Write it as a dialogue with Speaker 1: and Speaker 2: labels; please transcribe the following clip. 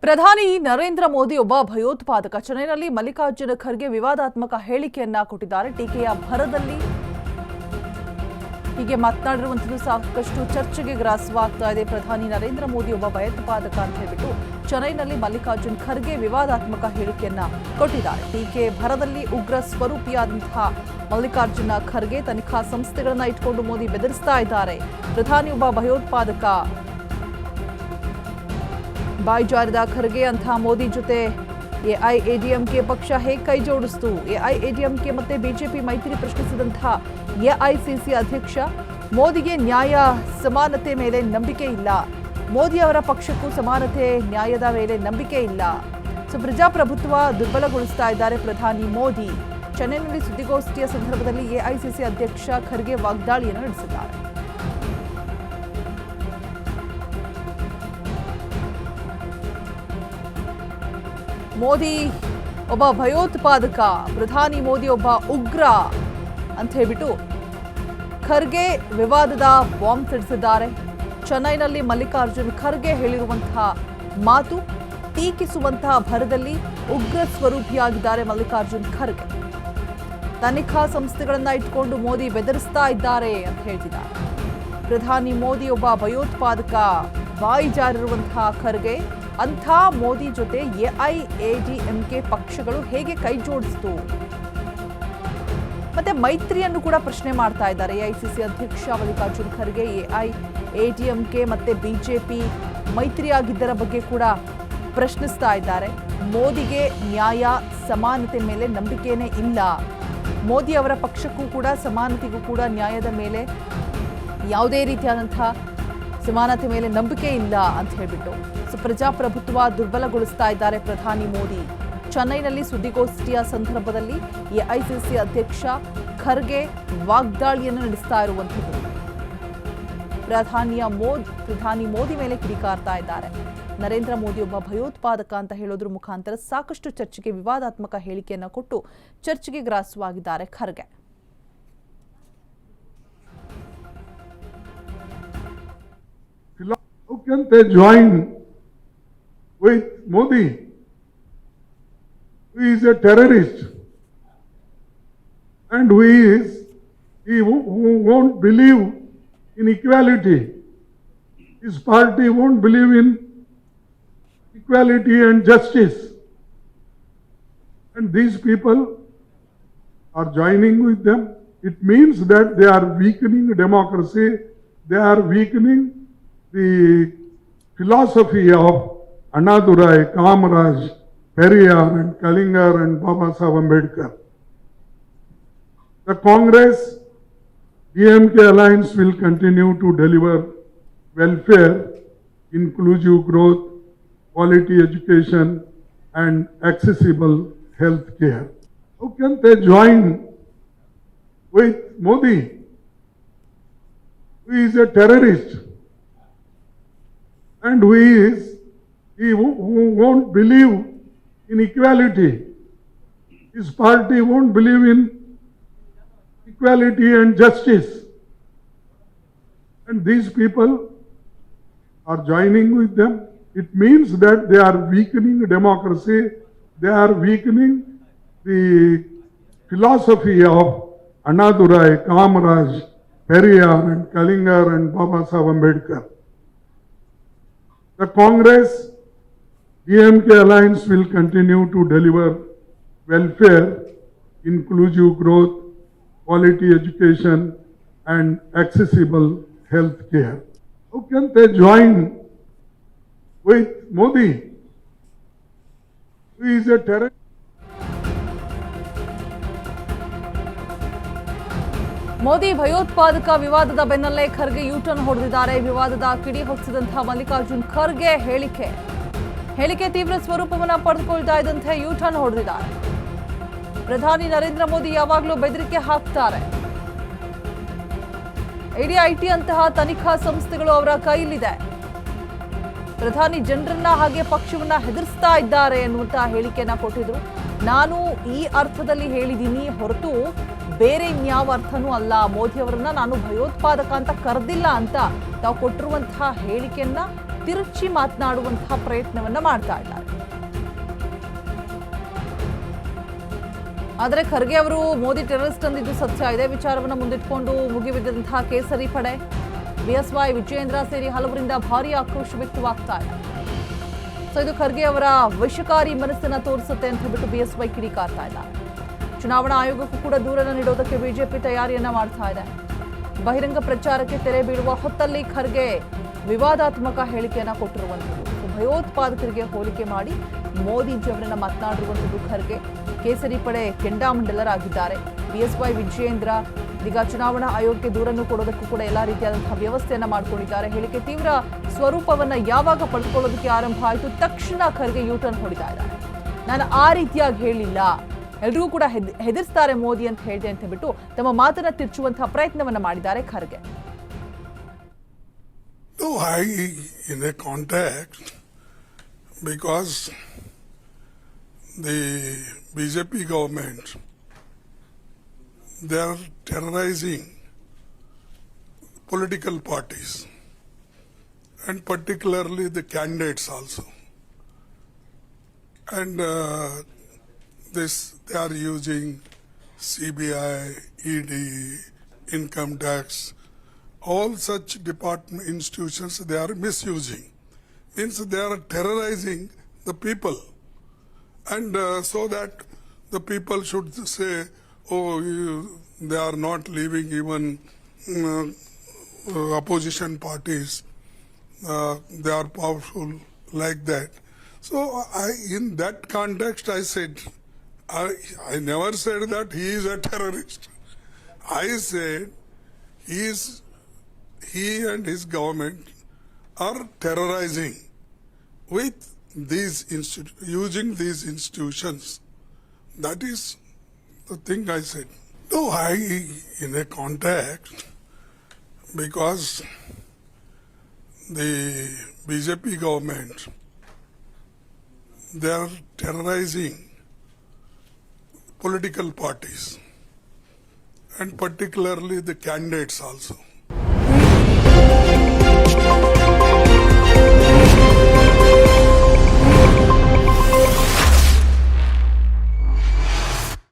Speaker 1: ಪ್ರಧಾನಿ ನರೇಂದ್ರ ಮೋದಿ ಒಬ್ಬ ಭಯೋತ್ಪಾದಕ. ಚೆನ್ನೈನಲ್ಲಿ ಮಲ್ಲಿಕಾರ್ಜುನ ಖರ್ಗೆ ವಿವಾದಾತ್ಮಕ ಹೇಳಿಕೆಯನ್ನ ಕೊಟ್ಟಿದ್ದಾರೆ. ಟೀಕೆಯ ಭರದಲ್ಲಿ ಹೀಗೆ ಮಾತನಾಡಿರುವಂಥದ್ದು ಸಾಕಷ್ಟು ಚರ್ಚೆಗೆ ಗ್ರಾಸವಾಗ್ತಾ ಇದೆ. ಪ್ರಧಾನಿ ನರೇಂದ್ರ ಮೋದಿ ಒಬ್ಬ ಭಯೋತ್ಪಾದಕ ಅಂತ ಹೇಳ್ಬಿಟ್ಟು ಚೆನ್ನೈನಲ್ಲಿ ಮಲ್ಲಿಕಾರ್ಜುನ್ ಖರ್ಗೆ ವಿವಾದಾತ್ಮಕ ಹೇಳಿಕೆಯನ್ನ ಕೊಟ್ಟಿದ್ದಾರೆ. ಟೀಕೆ ಭರದಲ್ಲಿ ಉಗ್ರ ಸ್ವರೂಪಿಯಾದಂತಹ ಮಲ್ಲಿಕಾರ್ಜುನ ಖರ್ಗೆ ತನಿಖಾ ಸಂಸ್ಥೆಗಳನ್ನ ಇಟ್ಕೊಂಡು ಮೋದಿ ಬೆದರಿಸ್ತಾ ಇದ್ದಾರೆ. ಪ್ರಧಾನಿ ಒಬ್ಬ ಭಯೋತ್ಪಾದಕ, ಬಾಯಿ ಜಾರಿದ ಖರ್ಗೆ ಅಂತ ಮೋದಿ ಜೊತೆ ಎಐಎಡಿಎಂಕೆ ಪಕ್ಷ ಹೇಗೆ ಕೈ ಜೋಡಿಸ್ತು? ಎಐಎಡಿಎಂಕೆ ಮತ್ತೆ ಬಿಜೆಪಿ ಮೈತ್ರಿ ಪ್ರಶ್ನಿಸಿದಂತಹ ಎಐಸಿಸಿ ಅಧ್ಯಕ್ಷ ಮೋದಿಗೆ ನ್ಯಾಯ ಸಮಾನತೆ ಮೇಲೆ ನಂಬಿಕೆ ಇಲ್ಲ, ಮೋದಿ ಅವರ ಪಕ್ಷಕ್ಕೂ ಸಮಾನತೆ ನ್ಯಾಯದ ಮೇಲೆ ನಂಬಿಕೆ ಇಲ್ಲ. ಪ್ರಜಾಪ್ರಭುತ್ವ ದುರ್ಬಲಗೊಳಿಸ್ತಾ ಇದ್ದಾರೆ ಪ್ರಧಾನಿ ಮೋದಿ. ಚೆನ್ನೈನಲ್ಲಿ ಸುದ್ದಿಗೋಷ್ಠಿಯ ಸಂದರ್ಭದಲ್ಲಿ ಎಐಸಿಸಿ ಅಧ್ಯಕ್ಷ ಖರ್ಗೆ ವಾಗ್ದಾಳಿಯನ್ನು ನಡೆಸಿದ್ದಾರೆ. ಮೋದಿ ಒಬ್ಬ ಭಯೋತ್ಪಾದಕ, ಪ್ರಧಾನಿ ಮೋದಿ ಒಬ್ಬ ಉಗ್ರ ಅಂತ ಹೇಳ್ಬಿಟ್ಟು ಖರ್ಗೆ ವಿವಾದದ ಬಾಂಬ್ ಸಿಡಿಸಿದ್ದಾರೆ. ಚೆನ್ನೈನಲ್ಲಿ ಮಲ್ಲಿಕಾರ್ಜುನ್ ಖರ್ಗೆ ಹೇಳಿರುವಂತಹ ಮಾತು ಟೀಕಿಸುವಂತಹ ಭರದಲ್ಲಿ ಉಗ್ರ ಸ್ವರೂಪಿಯಾಗಿದ್ದಾರೆ ಮಲ್ಲಿಕಾರ್ಜುನ್ ಖರ್ಗೆ. ತನಿಖಾ ಸಂಸ್ಥೆಗಳನ್ನ ಇಟ್ಕೊಂಡು ಮೋದಿ ಬೆದರಿಸ್ತಾ ಇದ್ದಾರೆ ಅಂತ ಹೇಳ್ತಿದ್ದಾರೆ. ಪ್ರಧಾನಿ ಮೋದಿ ಒಬ್ಬ ಭಯೋತ್ಪಾದಕ, ಬಾಯಿ ಜಾರಿರುವಂತಹ ಖರ್ಗೆ ಅಂಥ ಮೋದಿ ಜೊತೆ ಎಐಎಡಿಎಂಕೆ ಪಕ್ಷಗಳು ಹೇಗೆ ಕೈ ಜೋಡಿಸಿತು ಮತ್ತೆ ಮೈತ್ರಿಯನ್ನು ಕೂಡ ಪ್ರಶ್ನೆ ಮಾಡ್ತಾ ಇದ್ದಾರೆ. ಎಐಸಿಸಿ ಅಧ್ಯಕ್ಷ ಮಲ್ಲಿಕಾರ್ಜುನ್ ಖರ್ಗೆ ಎಐಎಡಿಎಂಕೆ ಮತ್ತೆ ಬಿಜೆಪಿ ಮೈತ್ರಿಯಾಗಿದ್ದರ ಬಗ್ಗೆ ಕೂಡ ಪ್ರಶ್ನಿಸ್ತಾ ಇದ್ದಾರೆ. ಮೋದಿಗೆ ನ್ಯಾಯ ಸಮಾನತೆ ಮೇಲೆ ನಂಬಿಕೆನೇ ಇಲ್ಲ, ಮೋದಿ ಅವರ ಪಕ್ಷಕ್ಕೂ ಕೂಡ ಸಮಾನತೆಗೂ ಕೂಡ ನ್ಯಾಯದ ಮೇಲೆ ಯಾವುದೇ ರೀತಿಯಾದಂತಹ ಸಮಾನತೆ ಮೇಲೆ ನಂಬಿಕೆ ಇಲ್ಲ ಅಂತ ಹೇಳ್ಬಿಟ್ಟು ಪ್ರಜಾಪ್ರಭುತ್ವ ದುರ್ಬಲಗೊಳಿಸ್ತಾ ಇದ್ದಾರೆ ಪ್ರಧಾನಿ ಮೋದಿ. ಚೆನ್ನೈನಲ್ಲಿ ಸುದ್ದಿಗೋಷ್ಠಿಯ ಸಂದರ್ಭದಲ್ಲಿ ಎಐಸಿಸಿ ಅಧ್ಯಕ್ಷ ಖರ್ಗೆ ವಾಗ್ದಾಳಿಯನ್ನು ನಡೆಸ್ತಾ ಇರುವಂಥದ್ದು. ಪ್ರಧಾನಿ ಮೋದಿ ಮೇಲೆ ಕಿಡಿಕಾರ್ತಾ ಇದ್ದಾರೆ. ನರೇಂದ್ರ ಮೋದಿ ಒಬ್ಬ ಭಯೋತ್ಪಾದಕ ಅಂತ ಹೇಳೋದ್ರ ಮುಖಾಂತರ ಸಾಕಷ್ಟು ಚರ್ಚೆಗೆ ವಿವಾದಾತ್ಮಕ ಹೇಳಿಕೆಯನ್ನು ಕೊಟ್ಟು ಚರ್ಚೆಗೆ ಗ್ರಾಸವಾಗಿದ್ದಾರೆ Kharge.
Speaker 2: How can they join with Modi, who is a terrorist and who won't believe in equality? His party won't believe in equality and justice. And these people are joining with them. It means that they are weakening democracy, they are weakening the philosophy of Annadurai, Kamaraj, Periyar and Kalingar and Baba Saheb Ambedkar. The Congress DMK alliance will continue to deliver welfare, inclusive growth, quality education and accessible health care. How can they join with Modi, who is a terrorist and who won't believe in equality? His party won't believe in equality and justice. And these people are joining with them. It means that they are weakening democracy, they are weakening the philosophy of Annadurai, Kamaraj, Periyar and Kalingar and Baba Saheb Ambedkar. The Congress DMK alliance will continue to deliver welfare, inclusive growth, quality education and accessible health care. How can they join with Modi, who is a terrorist?
Speaker 1: Modi ಭಯೋತ್ಪಾದಕ ವಿವಾದದ ಬೆನ್ನಲ್ಲೇ Kharge U-turn ಹೊಡೆದಿದ್ದಾರೆ. ವಿವಾದದ ಕಿಡಿ ಹೊತ್ತಿಸಿದಂತಹ ಮಲ್ಲಿಕಾರ್ಜುನ್ ಖರ್ಗೆ ಹೇಳಿಕೆ ತೀವ್ರ ಸ್ವರೂಪವನ್ನು ಪಡೆದುಕೊಳ್ತಾ ಇದ್ದಂತೆ ಯೂಟರ್ನ್ ಹೊಡೆದಿದ್ದಾರೆ. ಪ್ರಧಾನಿ ನರೇಂದ್ರ ಮೋದಿ ಯಾವಾಗಲೂ ಬೆದರಿಕೆ ಹಾಕ್ತಾರೆ. ಎಡಿಐಟಿ ಅಂತಹ ತನಿಖಾ ಸಂಸ್ಥೆಗಳು ಅವರ ಕೈಲಿದೆ. ಪ್ರಧಾನಿ ಜನರನ್ನ ಹಾಗೆ ಪಕ್ಷವನ್ನ ಹೆದರಿಸ್ತಾ ಇದ್ದಾರೆ ಎನ್ನುವಂತಹ ಹೇಳಿಕೆಯನ್ನ ಕೊಟ್ಟಿದ್ರು. ನಾನು ಈ ಅರ್ಥದಲ್ಲಿ ಹೇಳಿದ್ದೀನಿ ಹೊರತು ಬೇರೆ ಇನ್ಯಾವ ಅರ್ಥನೂ ಅಲ್ಲ, ಮೋದಿ ಅವರನ್ನ ನಾನು ಭಯೋತ್ಪಾದಕ ಅಂತ ಕರೆದಿಲ್ಲ ಅಂತ ತಾವು ಕೊಟ್ಟಿರುವಂತಹ ಹೇಳಿಕೆಯನ್ನ ತಿರುಚಿ ಮಾತನಾಡುವಂತಹ ಪ್ರಯತ್ನವನ್ನ ಮಾಡ್ತಾ ಇದ್ದಾರೆ. ಆದರೆ ಖರ್ಗೆ ಅವರು ಮೋದಿ ಟೆರರಿಸ್ಟ್ ಅಂದಿದ್ದು ಸತ್ಯ. ಇದೇ ವಿಚಾರವನ್ನು ಮುಂದಿಟ್ಕೊಂಡು ಮುಗಿಬಿದ್ದಂತಹ ಕೇಸರಿ ಪಡೆ, ಬಿಎಸ್ವೈ ವಿಜಯೇಂದ್ರ ಸೇರಿ ಹಲವರಿಂದ ಭಾರೀ ಆಕ್ರೋಶ ವ್ಯಕ್ತವಾಗ್ತಾ ಇದೆ. ಸೊ ಇದು ಖರ್ಗೆ ಅವರ ವಿಷಕಾರಿ ಮನಸ್ಸನ್ನ ತೋರಿಸುತ್ತೆ ಅಂತ ಹೇಳ್ಬಿಟ್ಟು ಬಿಎಸ್ವೈ ಕಿಡಿಕಾರ್ತಾ ಇದ್ದಾರೆ. ಚುನಾವಣಾ ಆಯೋಗಕ್ಕೂ ಕೂಡ ದೂರನ್ನು ನೀಡೋದಕ್ಕೆ ಬಿಜೆಪಿ ತಯಾರಿಯನ್ನ ಮಾಡ್ತಾ ಇದೆ. ಬಹಿರಂಗ ಪ್ರಚಾರಕ್ಕೆ ತೆರೆ ಬೀಳುವ ಹೊತ್ತಲ್ಲಿ ಖರ್ಗೆ ವಿವಾದಾತ್ಮಕ ಹೇಳಿಕೆಯನ್ನ ಕೊಟ್ಟಿರುವಂಥದ್ದು. ಭಯೋತ್ಪಾದಕರಿಗೆ ಹೋಲಿಕೆ ಮಾಡಿ ಮೋದಿಜಿ ಅವರನ್ನ ಮಾತನಾಡಿರುವಂಥದ್ದು ಖರ್ಗೆ. ಕೇಸರಿ ಪಡೆ ಕೆಂಡಾಮಂಡಲರಾಗಿದ್ದಾರೆ. ಬಿಎಸ್ವೈ ವಿಜಯೇಂದ್ರ ಈಗ ಚುನಾವಣಾ ಆಯೋಗಕ್ಕೆ ದೂರನ್ನು ಕೊಡೋದಕ್ಕೂ ಕೂಡ ಎಲ್ಲ ರೀತಿಯಾದಂತಹ ವ್ಯವಸ್ಥೆಯನ್ನ ಮಾಡ್ಕೊಂಡಿದ್ದಾರೆ. ಹೇಳಿಕೆ ತೀವ್ರ ಸ್ವರೂಪವನ್ನ ಯಾವಾಗ ಪಡ್ಕೊಳ್ಳೋದಕ್ಕೆ ಆರಂಭ ಆಯಿತು, ತಕ್ಷಣ ಖರ್ಗೆ ಯೂಟರ್ನ್ ಹೊಡಿತಾ ಇದ್ದಾರೆ. ನಾನು ಆ ರೀತಿಯಾಗಿ ಹೇಳಿಲ್ಲ, ಎಲ್ರಿಗೂ ಕೂಡ ಹೆದರ್ಸ್ತಾರೆ ಮೋದಿ ಅಂತ ಹೇಳಿದೆ ಅಂತ ಹೇಳ್ಬಿಟ್ಟು ತಮ್ಮ ಮಾತನ್ನ ತಿರ್ಚುವಂತಹ ಪ್ರಯತ್ನವನ್ನ ಮಾಡಿದ್ದಾರೆ Kharge.
Speaker 3: No, in a context, because the BJP government, they are terrorizing political parties and particularly the candidates also. And they are using CBI, ED, income tax, all such department institutions they are misusing. Means they are terrorizing the people, and so that the people should say, oh, they are not leaving even opposition parties, they are powerful like that. So in that context I said, I never said that he is a terrorist. I said he and his government are terrorizing with these using these institutions. That is the thing I said. No, in a context, because the BJP government, they are terrorizing political parties and particularly the candidates also.